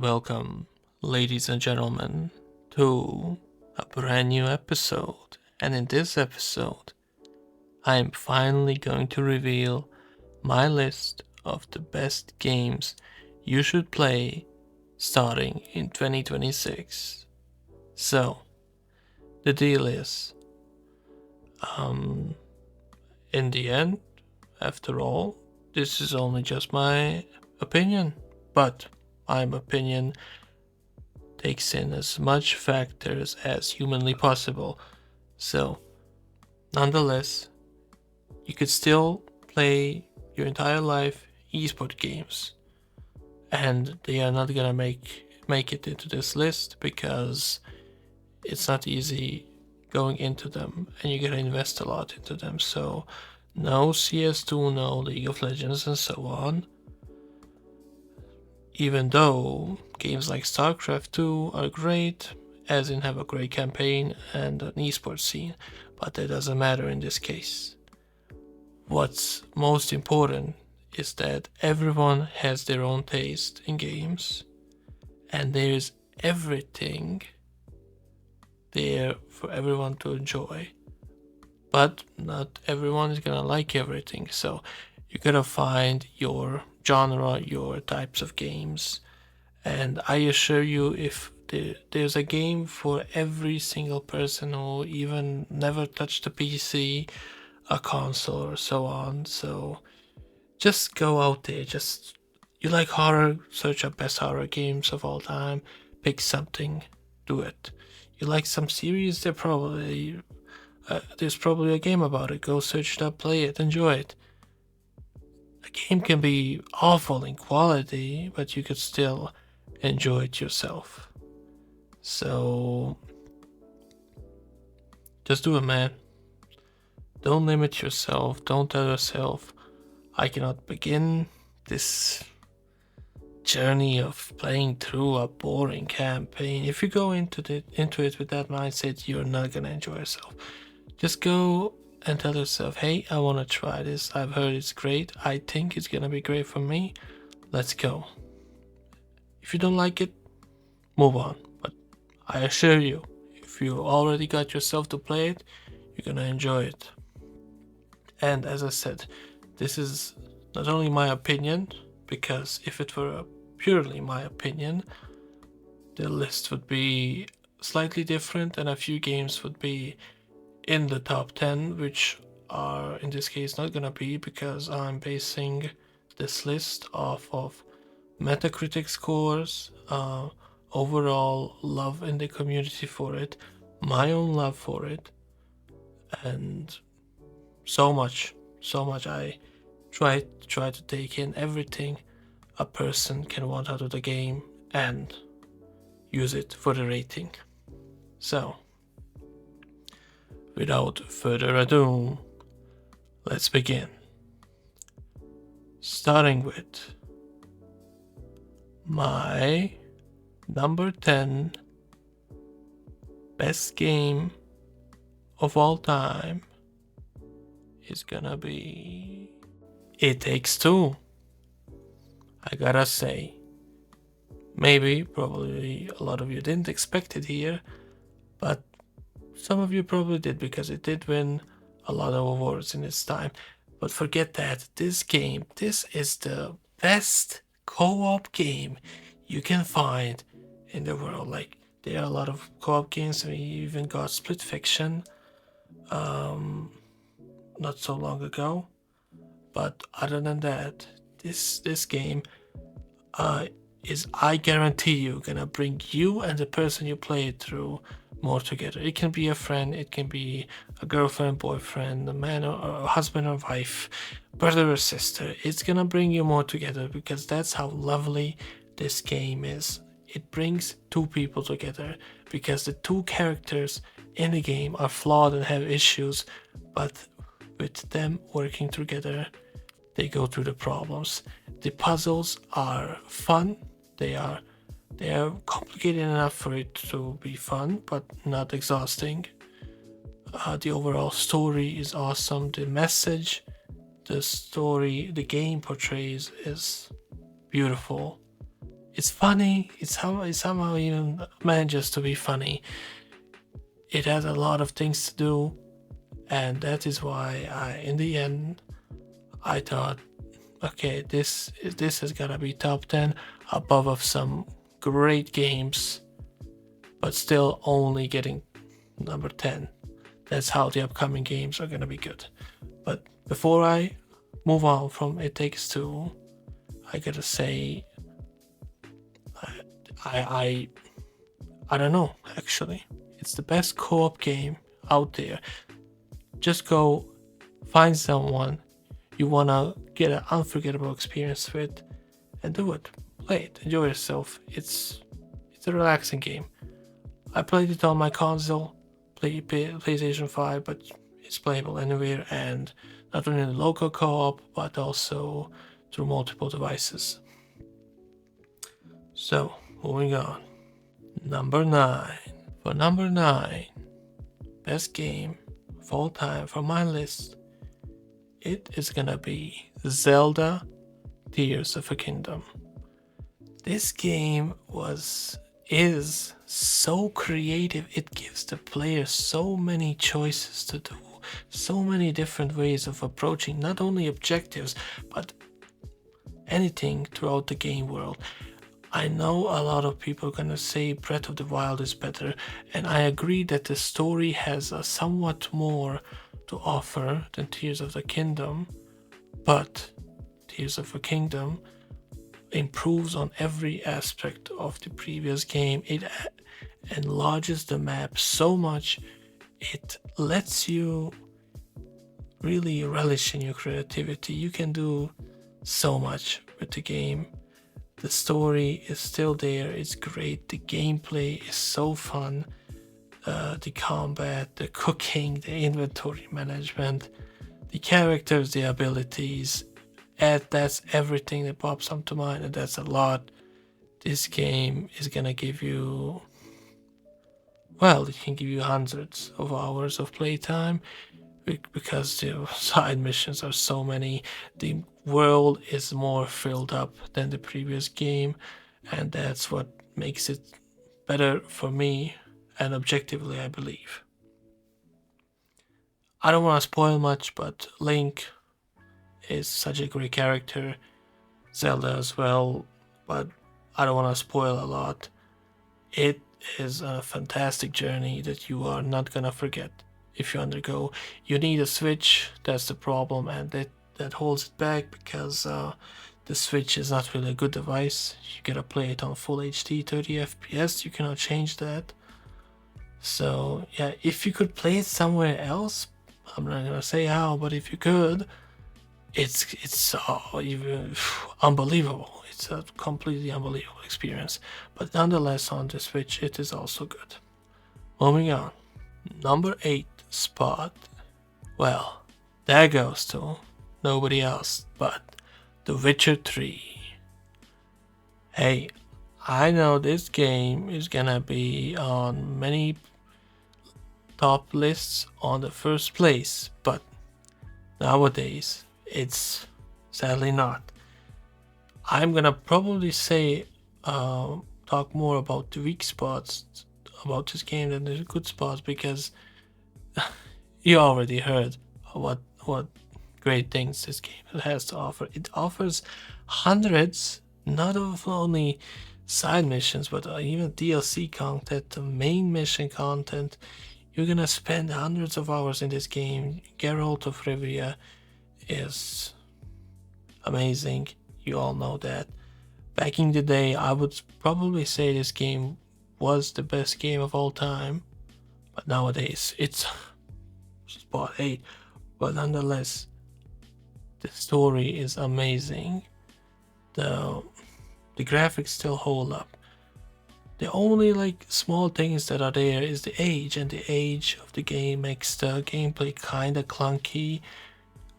Welcome, ladies and gentlemen, to a brand new episode. And in this episode, I am finally going to reveal my list of the best games you should play starting in 2026. So, the deal is, um, in the end, after all, this is only just my opinion, but my opinion takes in as much factors as humanly possible. So, nonetheless, you could still play your entire life esport games, and they are not gonna make it into this list because it's not easy going into them, and you gotta invest a lot into them. So, no CS2, no League of Legends, and so on. Even though games like StarCraft 2 are great, as in have a great campaign and an esports scene, but that doesn't matter in this case. What's most important is that everyone has their own taste in games, and there's everything there for everyone to enjoy. But not everyone is gonna like everything, so you gotta find your genre, your types of games, and I assure you, if there's a game for every single person who even never touched a PC, a console, or so on. So just go out there. Just you like horror, search up best horror games of all time, pick something, do it. You like some series, there's probably a game about it. Go search it up, play it, enjoy it. A game can be awful in quality, but you could still enjoy it yourself. So just do it, man. Don't limit yourself. Don't tell yourself, I cannot begin this journey of playing through a boring campaign. If you go into it with that mindset, you're not gonna enjoy yourself. Just go and tell yourself, hey, I want to try this. I've heard it's great. I think it's gonna be great for me. Let's go. If you don't like it, move on. But I assure you, if you already got yourself to play it, you're gonna enjoy it. And as I said, this is not only my opinion, because if it were purely my opinion, the list would be slightly different and a few games would be in the top 10, which are in this case not gonna be, because I'm basing this list off of Metacritic scores, overall love in the community for it, my own love for it, and so much. I try to take in everything a person can want out of the game and use it for the rating. So, without further ado, let's begin. Starting with my number 10 best game of all time is gonna be It Takes Two. I gotta say, probably a lot of you didn't expect it here, but some of you probably did, because it did win a lot of awards in its time. But forget that. This is the best co-op game you can find in the world. Like, there are a lot of co-op games. We even got Split Fiction not so long ago. But other than that, this game is, I guarantee you, gonna bring you and the person you play it through more together. It can be a friend, it can be a girlfriend, boyfriend, a man or a husband or wife, brother or sister. It's gonna bring you more together, because that's how lovely this game is. It brings two people together, because the two characters in the game are flawed and have issues, but with them working together, they go through the problems. The puzzles are fun. They are complicated enough for it to be fun, but not exhausting. The overall story is awesome. The message the game portrays is beautiful. It's funny. It somehow even manages to be funny. It has a lot of things to do, and that is why in the end, I thought, okay, this has gotta be top 10, above of some great games, but still only getting number 10. That's how the upcoming games are gonna be good. But before I move on from It Takes Two, I gotta say, I I I don't know. Actually, it's the best co-op game out there. Just go find someone you wanna get an unforgettable experience with, and do it. Play it. Enjoy yourself. It's a relaxing game. I played it on my console, PlayStation 5, but it's playable anywhere, and not only in the local co-op, but also through multiple devices. So, moving on. Number 9. For number 9, best game of all time for my list, it is gonna be Zelda Tears of a Kingdom. This game is so creative. It gives the player so many choices to do, so many different ways of approaching not only objectives but anything throughout the game world. I know a lot of people are gonna say Breath of the Wild is better, and I agree that the story has a somewhat more to offer than Tears of the Kingdom, but Tears of the Kingdom improves on every aspect of the previous game. It enlarges the map so much, it lets you really relish in your creativity. You can do so much with the game. The story is still there, it's great. The gameplay is so fun. The combat, the cooking, the inventory management, the characters, the abilities, that's everything that pops up to mind, and that's a lot. This game is gonna give you, well, it can give you hundreds of hours of playtime because the side missions are so many. The world is more filled up than the previous game, and that's what makes it better for me, and objectively, I believe. I don't want to spoil much, but Link is such a great character, Zelda as well, but I don't want to spoil a lot. It is a fantastic journey that you are not gonna forget if you undergo. You need a Switch, that's the problem, and that holds it back because the Switch is not really a good device. You gotta play it on full HD 30 FPS, you cannot change that. So yeah, if you could play it somewhere else, I'm not gonna say how, but if you could, it's even unbelievable. It's a completely unbelievable experience. But nonetheless, on the Switch, it is also good. Moving on, number 8 spot. Well, there goes to nobody else but The Witcher 3. Hey, I know this game is gonna be on many top lists on the first place, but nowadays it's sadly not. I'm gonna probably say talk more about the weak spots about this game than the good spots, because you already heard what great things this game has to offer. It offers hundreds, not of only side missions, but even DLC content, the main mission content. You're gonna spend hundreds of hours in this game. Geralt of Rivia is amazing. You all know that. Back in the day, I would probably say this game was the best game of all time, but nowadays it's spot 8. But nonetheless, the story is amazing. The the graphics still hold up. The only like small things that are there is the age, and the age of the game makes the gameplay kinda clunky,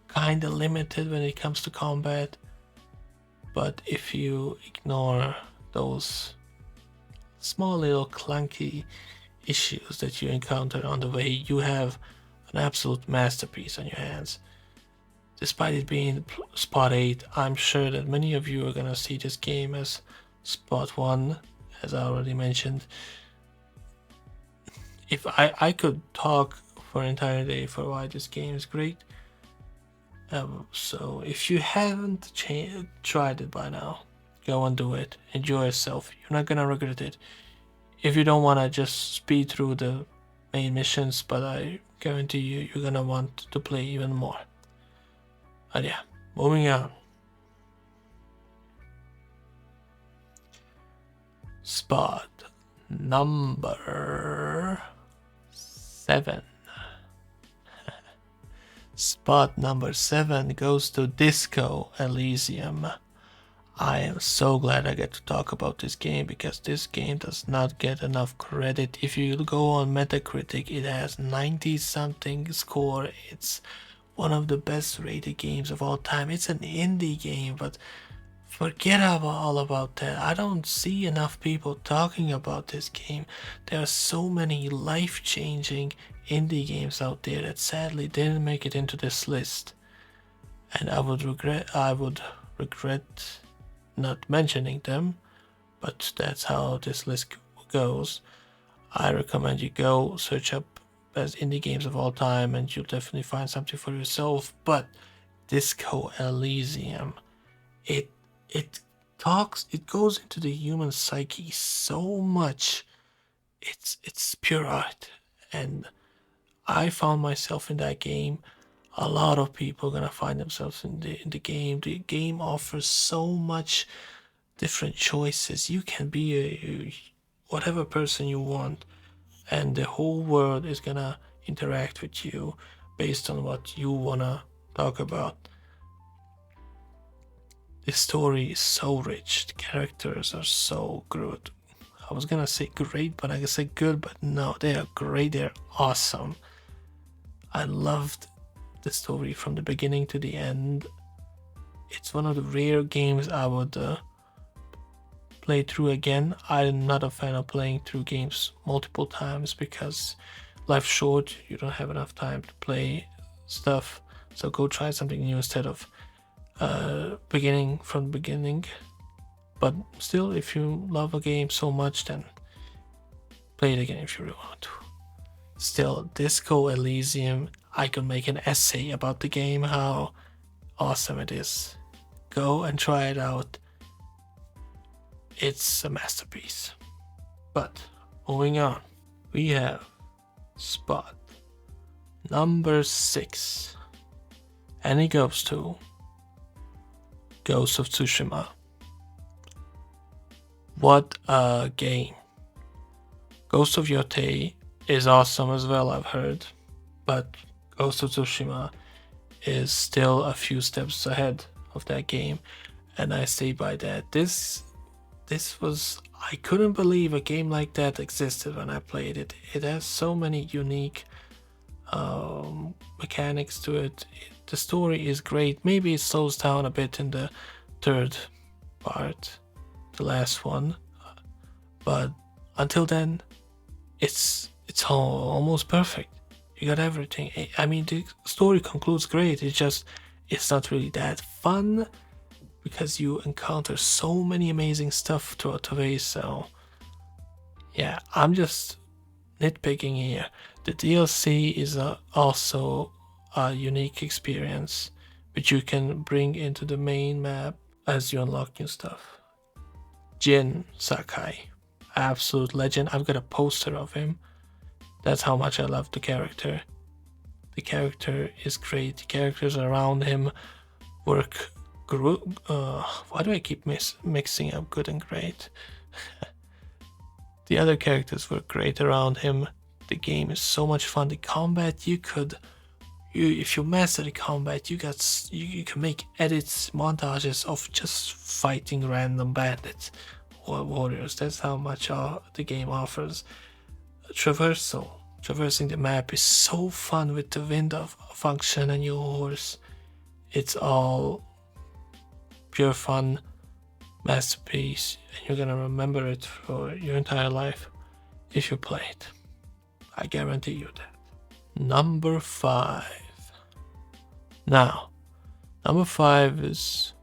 kinda limited when it comes to combat. But if you ignore those small little clunky issues that you encounter on the way, you have an absolute masterpiece on your hands. Despite it being spot 8, I'm sure that many of you are gonna see this game as Spot 1, as I already mentioned. If I could talk for an entire day for why this game is great. So if you haven't tried it by now, go and do it. Enjoy yourself. You're not gonna regret it. If you don't wanna just speed through the main missions, but I guarantee you're gonna want to play even more. But yeah, moving on. Spot number 7. Spot number 7 goes to Disco Elysium. I am so glad I get to talk about this game because this game does not get enough credit. If you go on Metacritic, it has 90 something score. It's one of the best rated games of all time. It's an indie game, but forget all about that. I don't see enough people talking about this game. There are so many life-changing indie games out there that sadly didn't make it into this list. And I would regret not mentioning them, but that's how this list goes. I recommend you go search up best indie games of all time and you'll definitely find something for yourself. But Disco Elysium, it goes into the human psyche so much. It's pure art, and I found myself in that game. A lot of people are gonna find themselves in the game. The game offers so much different choices. You can be whatever person you want, and the whole world is gonna interact with you based on what you wanna talk about. The story is so rich. The characters are so good. I was gonna say great, but I can say good, but no, they are great. They're awesome. I loved the story from the beginning to the end. It's one of the rare games I would play through again. I'm not a fan of playing through games multiple times because life's short. You don't have enough time to play stuff. So go try something new instead of beginning from the beginning. But still, if you love a game so much, then play it again if you really want to. Still, Disco Elysium, I could make an essay about the game, how awesome it is. Go and try it out. It's a masterpiece. But moving on, we have spot number 6, and it goes to Ghost of Tsushima. What a game. Ghost of Yotei is awesome as well, I've heard, but Ghost of Tsushima is still a few steps ahead of that game, and I stay by that. This was, I couldn't believe a game like that existed when I played it. It has so many unique mechanics to it. The story is great. Maybe it slows down a bit in the third part, the last one, but until then, it's almost perfect. You got everything. I mean, the story concludes great. It's not really that fun because you encounter so many amazing stuff throughout the way. So yeah, I'm just nitpicking here. The DLC is also a unique experience which you can bring into the main map as you unlock new stuff. Jin Sakai, absolute legend. I've got a poster of him. That's how much I love the character. The character is great. The characters around him work. Why do I keep mixing up good and great? The other characters work great around him. The game is so much fun. The combat, if you master the combat, you can make edits, montages of just fighting random bandits or warriors. That's how much the game offers. Traversing the map is so fun with the wind function and your horse. It's all pure fun, masterpiece, and you're gonna remember it for your entire life if you play it. I guarantee you that. Number 5. Now, number 5 is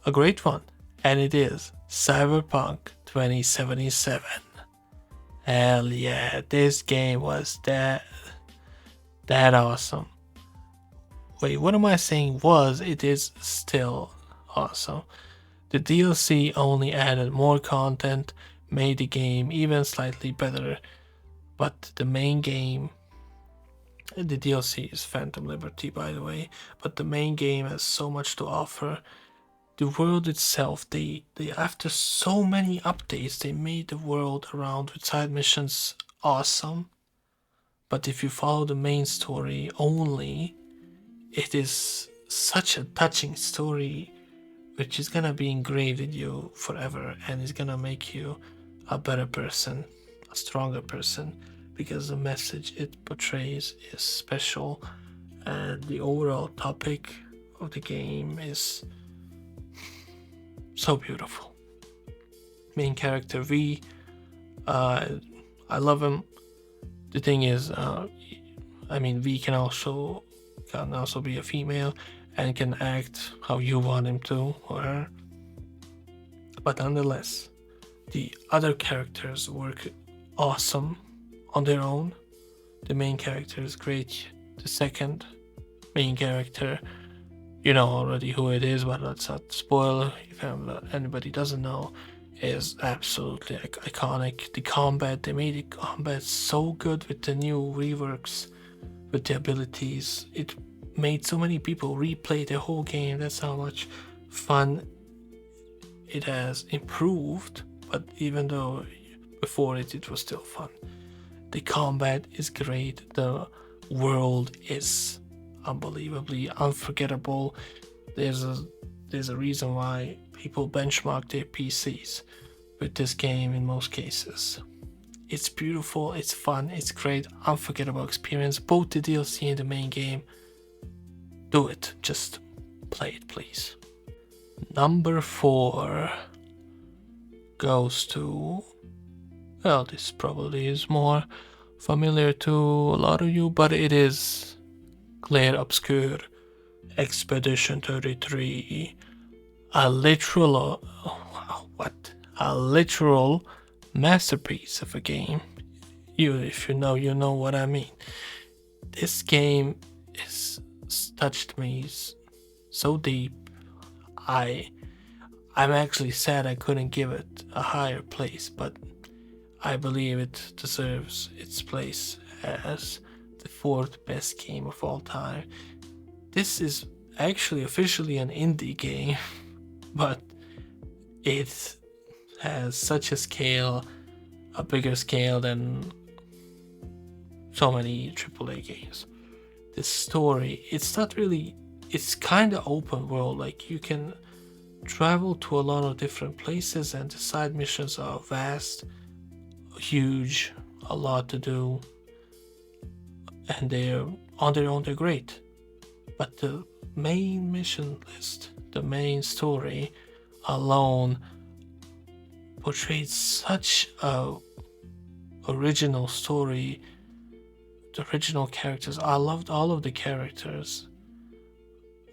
a great one, and it is Cyberpunk 2077. Hell yeah, this game was that awesome. Wait, what am I saying was? It is still awesome. The DLC only added more content, made the game even slightly better, but the main game, the DLC is Phantom Liberty by the way, but the main game has so much to offer. The world itself, they after so many updates, they made the world around with side missions awesome. But if you follow the main story only, it is such a touching story which is gonna be engraved in you forever and is gonna make you a better person, a stronger person, because the message it portrays is special and the overall topic of the game is so beautiful. Main character V, I love him. The thing is, V can also be a female and can act how you want him to or her. But nonetheless, the other characters work awesome on their own. The main character is great. The second main character, you know already who it is, but let's not spoil if anybody doesn't know, is absolutely iconic. The combat, they made the combat so good with the new reworks, with the abilities. It made so many people replay the whole game. That's how much fun it has improved. But even though before it was still fun. The combat is great. The world is unbelievably unforgettable. There's a reason why people benchmark their PCs with this game in most cases. It's beautiful, it's fun, it's great, unforgettable experience. Both the DLC and the main game. Do it. Just play it, please. Number 4 goes to... Well, this probably is more familiar to a lot of you, but it is Clair Obscur Expedition 33. A literal... A literal masterpiece of a game. If you know what I mean. This game is touched me so deep. I'm actually sad I couldn't give it a higher place, but I believe it deserves its place as the 4th best game of all time. This is actually officially an indie game, but it has such a scale, a bigger scale than so many AAA games. This story, it's kind of open world. Like, you can travel to a lot of different places and the side missions are vast, huge, a lot to do, and they're on their own, they're great. But the main mission list, the main story alone portrayed such a original story. The original characters, I loved all of the characters.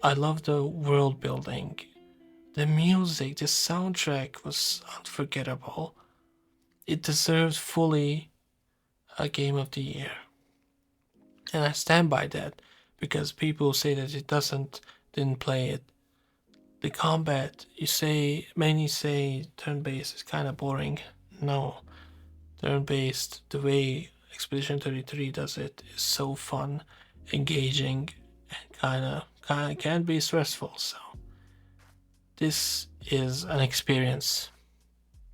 I loved the world building. The music, the soundtrack was unforgettable. It deserves fully a Game of the Year. And I stand by that, because people say that it didn't play it. The combat, many say turn-based is kind of boring. No, turn-based, the way Expedition 33 does it, is so fun, engaging, and kind of can be stressful. So this is an experience.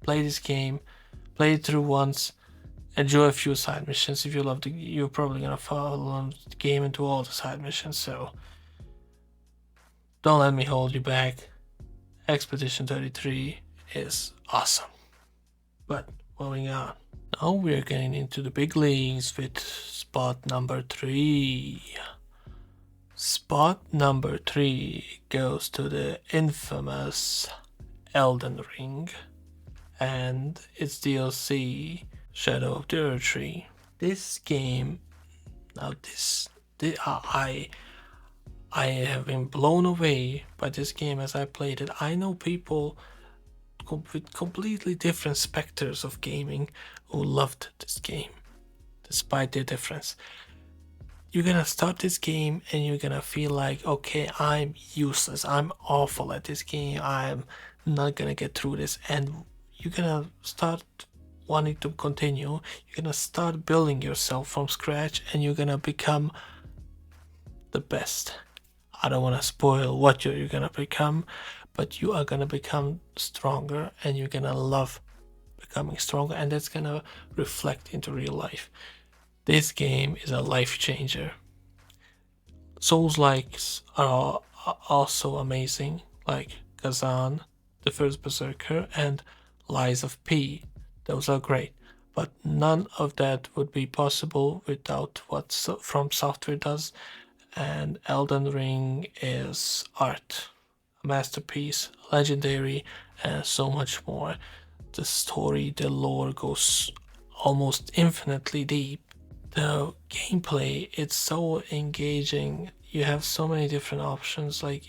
Play this game, play it through once, enjoy a few side missions. If you love you're probably gonna follow the game into all the side missions. So don't let me hold you back. Expedition 33 is awesome. But moving on. Now we're getting into the big leagues with spot number 3. Spot number 3 goes to the infamous Elden Ring and its DLC, Shadow of the Erdtree. This game, I have been blown away by this game as I played it. I know people with completely different specters of gaming who loved this game, despite their difference. You're gonna start this game and you're gonna feel like, okay, I'm useless, I'm awful at this game, I'm not gonna get through this, and you're gonna start wanting to continue. You're gonna start building yourself from scratch and you're gonna become the best. I don't want to spoil what you're gonna become, but you are gonna become stronger and you're gonna love becoming stronger, and that's gonna reflect into real life. This game is a life changer. Souls likes are also amazing, like Kazan, the first Berserker, and Lies of P. Those are great, but none of that would be possible without what From Software does. And Elden Ring is art, a masterpiece, legendary, and so much more. The story, the lore goes almost infinitely deep. The gameplay, it's so engaging. You have so many different options. Like,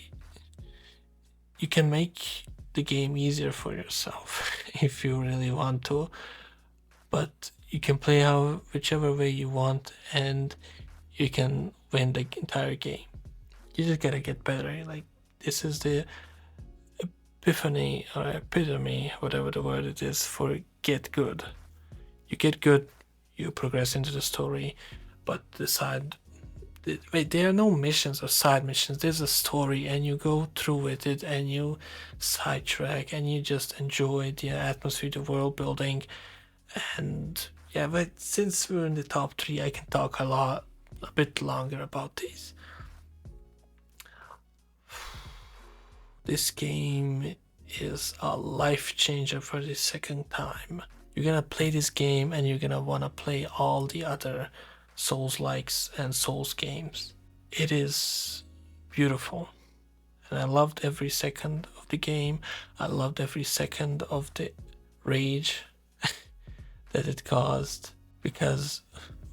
you can make the game easier for yourself if you really want to, but you can play whichever way you want, and you can win the entire game. You just gotta get better. Like, this is the epiphany or epitome, whatever the word it is, for get good. You get good, you progress into the story, but wait, there are no missions or side missions. There's a story, and you go through with it, and you sidetrack, and you just enjoy the atmosphere, the world building, and yeah. But since we're in the top three, I can talk a bit longer about these. This game is a life changer for the second time. You're gonna play this game and you're gonna wanna play all the other Souls likes and Souls games. It is beautiful. And I loved every second of the game. I loved every second of the rage that it caused. Because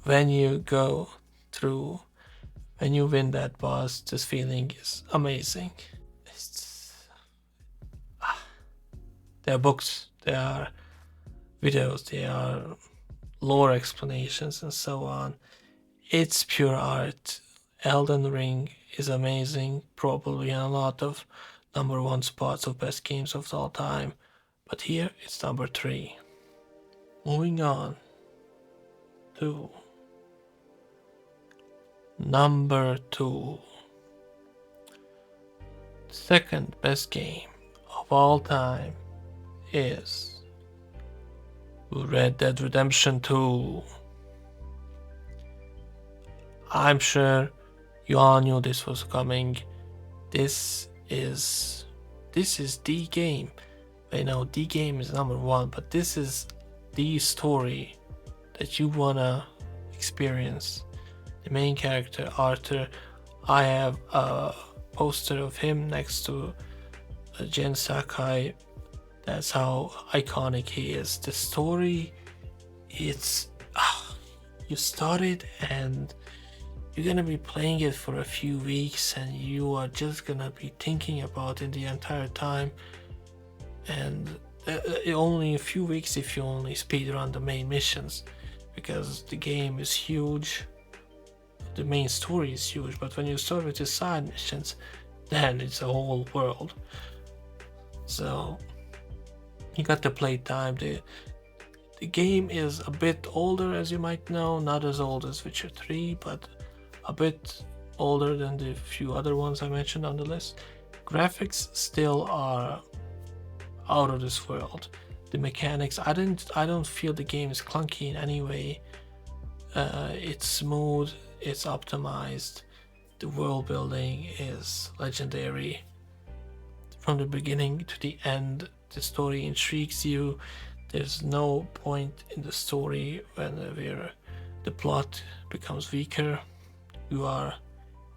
when you go through, when you win that boss, this feeling is amazing. There are books, there are videos, there are lore explanations, and so on. It's pure art. Elden Ring is amazing, probably in a lot of number one spots of best games of all time, but here it's number 3. Moving on to number 2. Second best game of all time is Red Dead Redemption 2. I'm sure you all knew this was coming. This is the game. I know the game is number 1, but this is the story that you wanna experience. The main character, Arthur. I have a poster of him next to Jen Sakai. That's how iconic he is. The story, it's you start it and you're gonna be playing it for a few weeks, and you are just gonna be thinking about it the entire time. And only a few weeks if you only speed run the main missions, because the game is huge. The main story is huge, but when you start with the side missions, then it's a whole world. So you got the playtime. The game is a bit older, as you might know, not as old as Witcher 3, but a bit older than the few other ones I mentioned on the list. Graphics still are out of this world. The mechanics, I don't feel the game is clunky in any way. It's smooth, it's optimized. The world building is legendary. From the beginning to the end, the story intrigues you. There's no point in the story where the plot becomes weaker. You are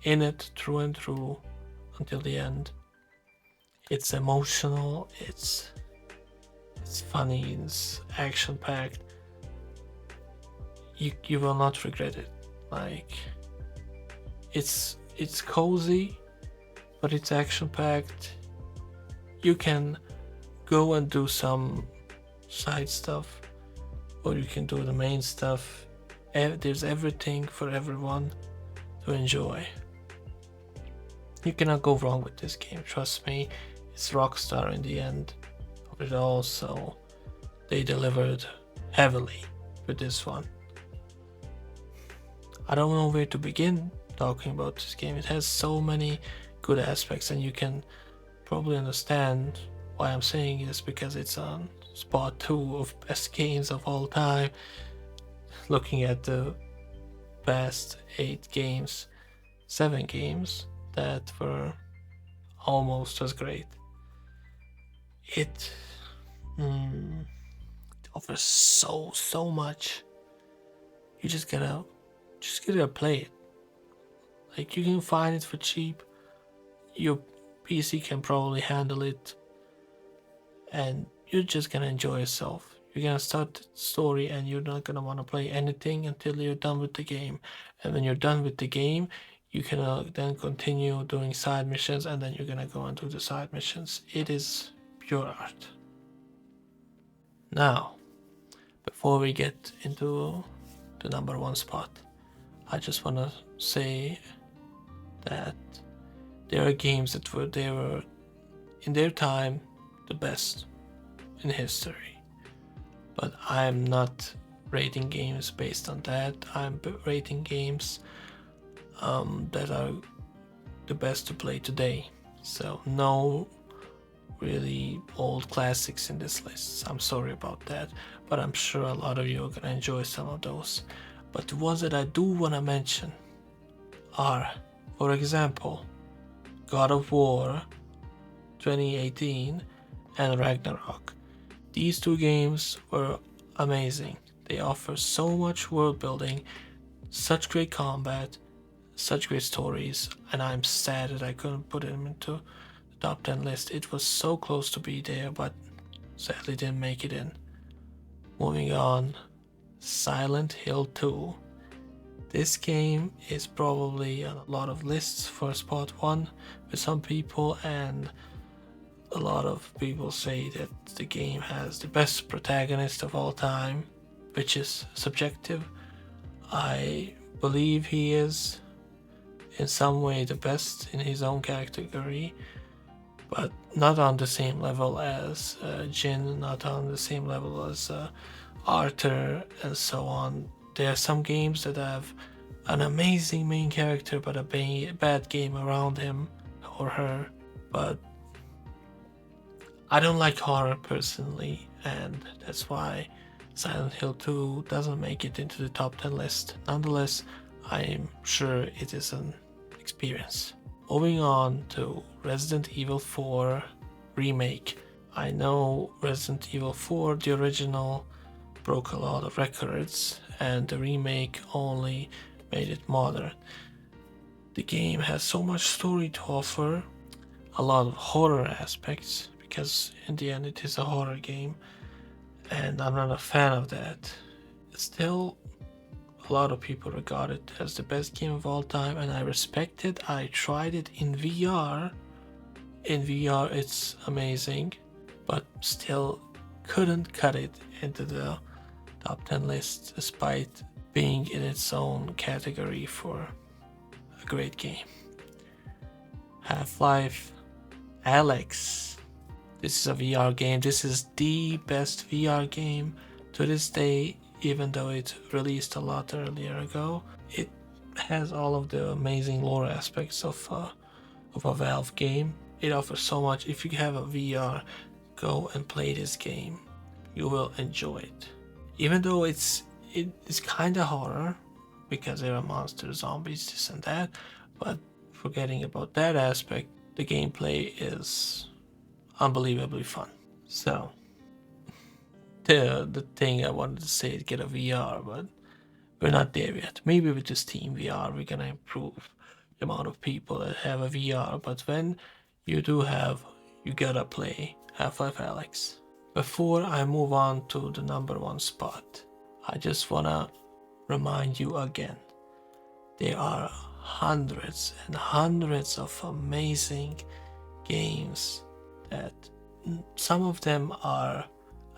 in it through and through until the end. It's emotional, it's funny, it's action packed. You will not regret it. Like, it's cozy, but it's action packed. You can go and do some side stuff, or you can do the main stuff. There's everything for everyone to enjoy. You cannot go wrong with this game, trust me. It's Rockstar in the end of it all, so they delivered heavily with this one. I don't know where to begin talking about this game. It has so many good aspects, and you can probably understand why I'm saying this, because it's on spot 2 of best games of all time. Looking at the past 7 games that were almost as great. It offers so much. You just gotta play it. Like, you can find it for cheap. Your PC can probably handle it, and you're just gonna enjoy yourself. You're gonna start the story and you're not gonna want to play anything until you're done with the game. And when you're done with the game, you can then continue doing side missions, and then you're gonna go and do the side missions. It is pure art. Now, before we get into the number 1 spot, I just want to say that there are games that they were in their time the best in history. But I'm not rating games based on that. I'm rating games that are the best to play today. So no really old classics in this list. I'm sorry about that, but I'm sure a lot of you are gonna enjoy some of those. But the ones that I do want to mention are, for example, God of War 2018 and Ragnarok. These 2 games were amazing. They offer so much world building, such great combat, such great stories, and I'm sad that I couldn't put them into the top 10 list. It was so close to be there, but sadly didn't make it in. Moving on, Silent Hill 2. This game is probably on a lot of lists for spot 1 with some people, and a lot of people say that the game has the best protagonist of all time, which is subjective. I believe he is in some way the best in his own category, but not on the same level as Jin, not on the same level as Arthur, and so on. There are some games that have an amazing main character but a bad game around him or her. But I don't like horror personally, and that's why Silent Hill 2 doesn't make it into the top 10 list. Nonetheless, I'm sure it is an experience. Moving on to Resident Evil 4 Remake. I know Resident Evil 4, the original, broke a lot of records, and the remake only made it modern. The game has so much story to offer, a lot of horror aspects, because in the end it is a horror game, and I'm not a fan of that. Still, a lot of people regard it as the best game of all time, and I respect it. I tried it in VR. In VR it's amazing, but still couldn't cut it into the top 10 list despite being in its own category for a great game. Half-Life Alyx. This is a VR game. This is the best VR game to this day, even though it released a lot earlier ago. It has all of the amazing lore aspects of a Valve game. It offers so much. If you have a VR, go and play this game. You will enjoy it. Even though it's kind of horror, because there are monsters, zombies, this and that, but forgetting about that aspect, the gameplay is unbelievably fun. So, the thing I wanted to say is get a VR, but we're not there yet. Maybe with this Steam VR, we're gonna improve the amount of people that have a VR, but when you do have, you gotta play Half-Life Alyx. Before I move on to the number 1 spot, I just wanna remind you again, there are hundreds and hundreds of amazing games that some of them are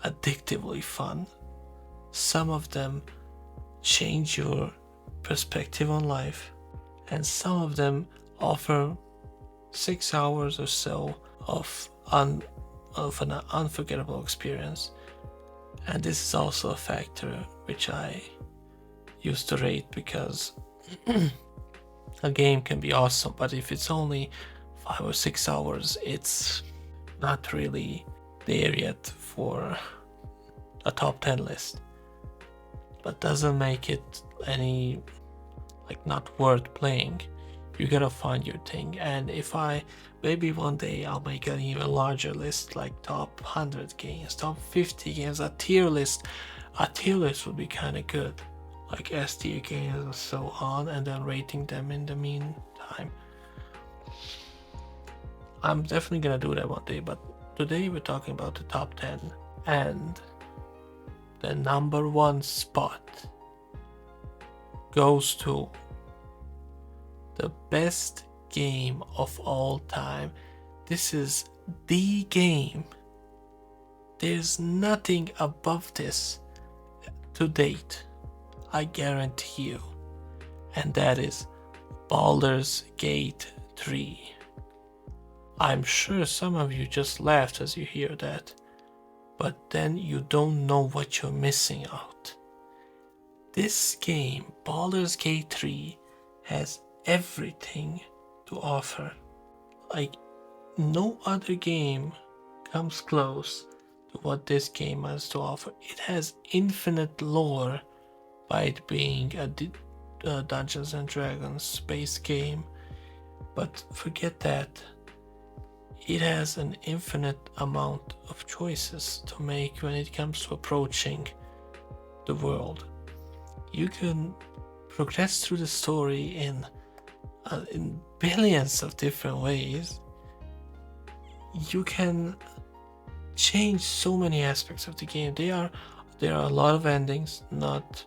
addictively fun, some of them change your perspective on life, and some of them offer 6 hours or so of an unforgettable experience. And this is also a factor which I used to rate, because a game can be awesome, but if it's only 5 or 6 hours, it's not really there yet for a top 10 list. But doesn't make it any not worth playing. You gotta find your thing. And if maybe one day I'll make an even larger list, like top 100 games, top 50 games, a tier list. A tier list would be kind of good, like S tier games and so on, and then rating them in the meantime. I'm definitely gonna do that one day, but today we're talking about the top 10, and the number one spot goes to the best game of all time. This is the game. There's nothing above this to date, I guarantee you. And that is Baldur's Gate 3. I'm sure some of you just laughed as you hear that, but then you don't know what you're missing out. This game, Baldur's Gate 3, has everything to offer. Like, no other game comes close to what this game has to offer. It has infinite lore by it being a Dungeons and Dragons based game, but forget that. It has an infinite amount of choices to make when it comes to approaching the world. You can progress through the story in billions of different ways. You can change so many aspects of the game. There are a lot of endings, not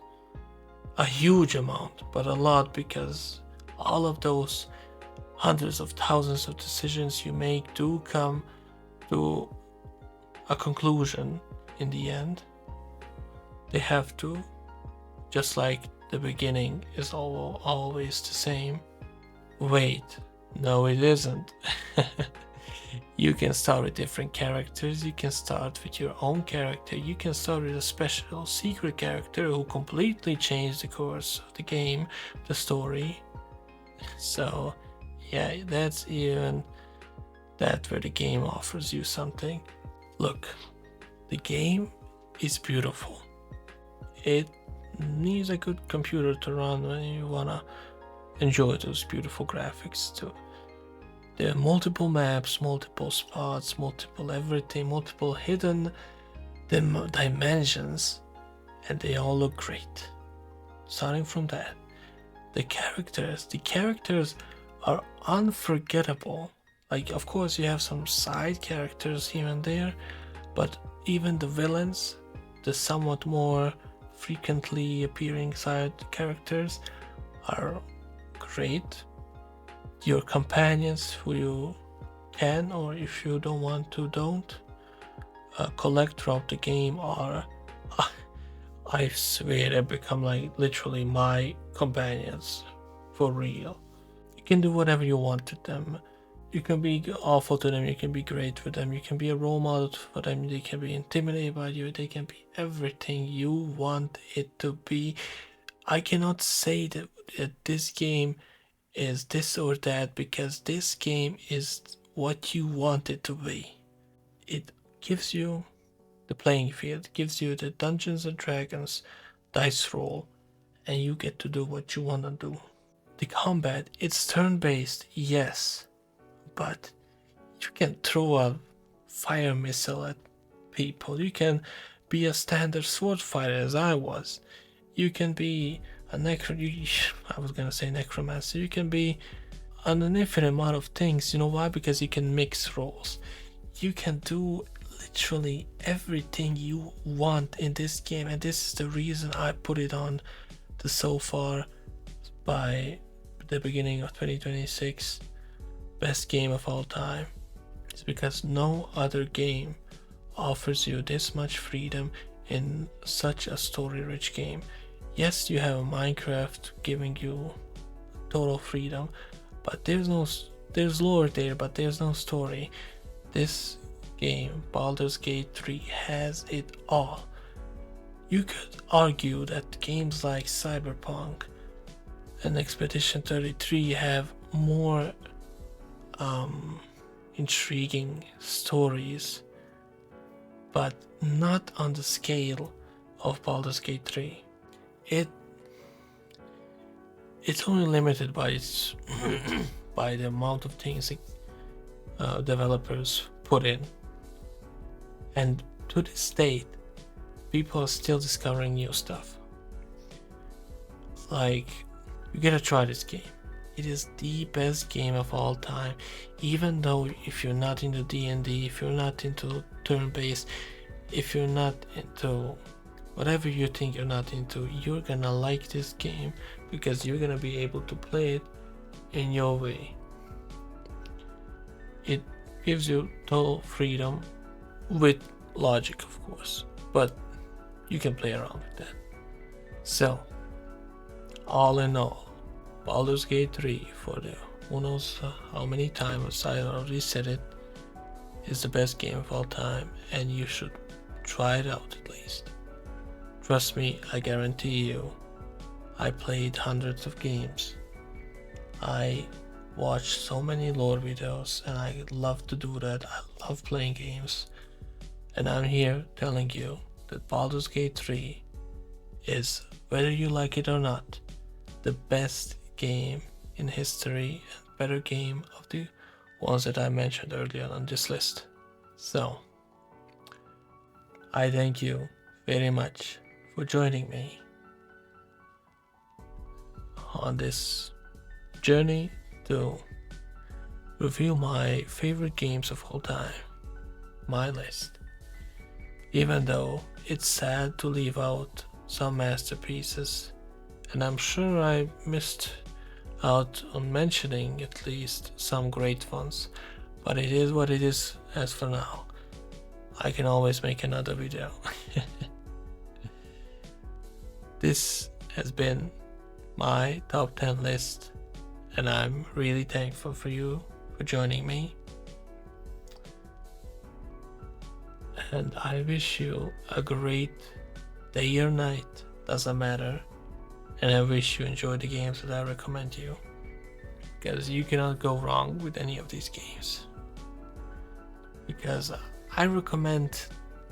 a huge amount, but a lot, because all of those hundreds of thousands of decisions you make do come to a conclusion in the end. They have to, just like the beginning is always the same. Wait, no it isn't. You can start with different characters, you can start with your own character, you can start with a special secret character who completely changed the course of the game, the story. So yeah, that's where the game offers you something. Look, the game is beautiful. It needs a good computer to run when you wanna enjoy those beautiful graphics too. There are multiple maps, multiple spots, multiple everything, multiple hidden dimensions, and they all look great. Starting from that, the characters are unforgettable. Like, of course you have some side characters here and there, but even the villains, the somewhat more frequently appearing side characters, are great. Your companions, who you can, or if you don't want to, don't collect throughout the game, are I swear they become like literally my companions for real. You can do whatever you want to them. You can be awful to them, you can be great with them, you can be a role model for them, they can be intimidated by you, they can be everything you want it to be. I cannot say that this game is this or that, because this game is what you want it to be. It gives you the playing field, gives you the Dungeons and Dragons dice roll, and you get to do what you want to do. The combat, it's turn-based, yes, but you can throw a fire missile at people. You can be a standard sword fighter, as I was. You can be a necromancer. You can be an infinite amount of things. You know why? Because you can mix roles. You can do literally everything you want in this game, and this is the reason I put it on the so far, by the beginning of 2026, best game of all time. is because no other game offers you this much freedom in such a story-rich game. Yes, you have Minecraft giving you total freedom, but there's lore there, but there's no story. This game, Baldur's Gate 3, has it all. You could argue that games like Cyberpunk and Expedition 33 have more intriguing stories, but not on the scale of Baldur's Gate 3. It's only limited by its by the amount of things developers put in, and to this date, people are still discovering new stuff. Like, you gotta try this game. It is the best game of all time, even though if you're not into D&D, if you're not into turn-based, if you're not into whatever you think you're not into, you're gonna like this game because you're gonna be able to play it in your way. It gives you total freedom with logic, of course, but you can play around with that. So, all in all, Baldur's Gate 3, for the who knows how many times I already said it, is the best game of all time, and you should try it out at least. Trust me, I guarantee you, I played hundreds of games. I watched so many lore videos, and I love to do that. I love playing games, and I'm here telling you that Baldur's Gate 3 is, whether you like it or not, the best game in history and better game of the ones that I mentioned earlier on this list. So, I thank you very much for joining me on this journey to review my favorite games of all time, my list. Even though it's sad to leave out some masterpieces, and I'm sure I missed out on mentioning at least some great ones, but it is what it is as for now. I can always make another video. This has been my top 10 list, and I'm really thankful for you for joining me. And I wish you a great day or night, doesn't matter. And I wish you enjoy the games that I recommend you, because you cannot go wrong with any of these games. Because I recommend,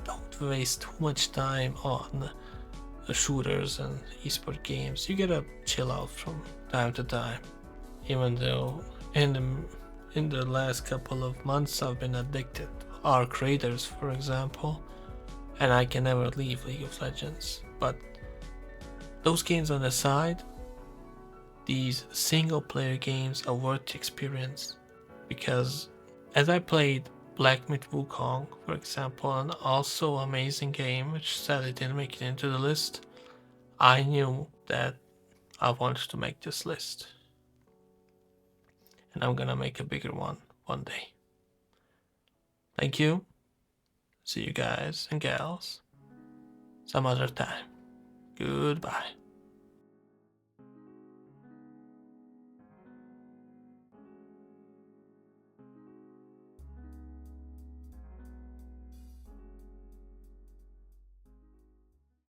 don't waste too much time on shooters and esport games. You gotta chill out from time to time. Even though in the last couple of months I've been addicted to Arc Raiders, for example, and I can never leave League of Legends. But those games on the side, these single player games are worth the experience, because as I played Black Myth Wukong, for example, an also amazing game which sadly didn't make it into the list, I knew that I wanted to make this list, and I'm gonna make a bigger one day. Thank you. See you guys and gals some other time. Goodbye.